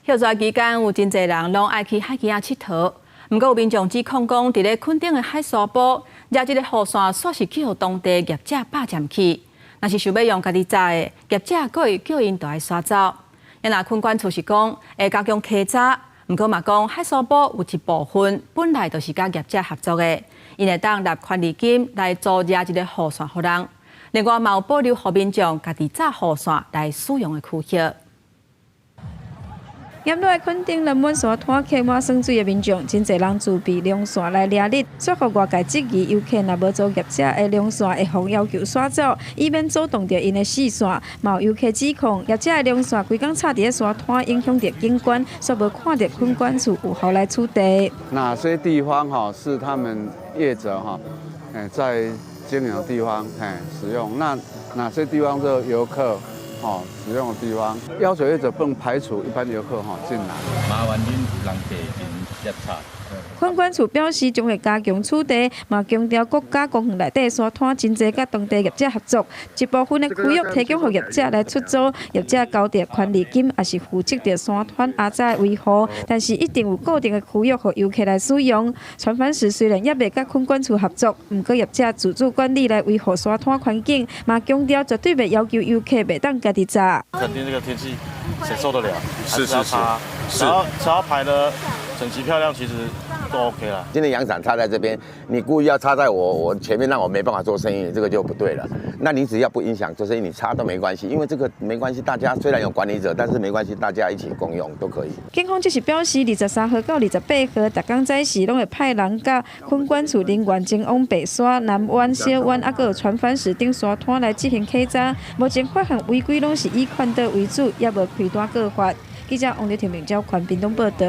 休热期间，有真侪人拢爱去海边啊佚佗。不过有民众指控讲，伫咧垦丁的海沙埔，惹这个雨伞煞是去互当地业者霸占去。若是想要用家己扎的，业者佫会叫因都爱刷走。因若垦管处是讲会加强稽查，不过嘛讲海沙埔有一部分本来就是甲业者合作的，因会当纳权利金来租惹这个雨伞互人。另外嘛有保留互民众家己扎雨伞来使用的区域。 沿路的垦丁人满山摊客满耍水的民众，真侪人自备凉伞来掠日，说服外界质疑游客若无做业者的凉伞，会互要求刷走，以免阻挡着因的视线。嘛有游客指控业者的凉伞规工插伫咧沙滩，影响着景观，煞无看到垦管处有何来处理。哪些地方是他们业者在经营的地方使用？那哪些地方是游客？ 使用的地方，要求业者不能排除一般游客进来。麻烦恁有人地检查。垦管处表示将会加强处理，嘛强调国家公园内底沙滩真侪甲当地业者合作，一部分的区域提供给业者来出租，业者交着权利金，也是负责着沙滩阿仔的维护。但是一定有固定的区域给游客来使用。船帆时虽然也未甲垦管处合作，不过业者自主管理来维护沙滩环境，嘛强调绝对袂要求游客袂当家己扎。肯定这个天气谁受得了？是。只要排的整齐漂亮，其实都 OK 了。今天阳伞插在这边，你故意要插在我前面，让我没办法做生意，这个就不对了。那你只要不影响做生意，你插都没关系，因为这个没关系，大家虽然有管理者，但是没关系，大家一起共用都可以。警方即是表示，23号到28号，逐工早时拢会派人甲垦管处人员前往白沙、南湾、小湾，还有船帆石顶沙滩来进行稽查。目前发现违规拢是以劝导为主，也无开单告发。记者王丽婷、明昭、宽屏东报道。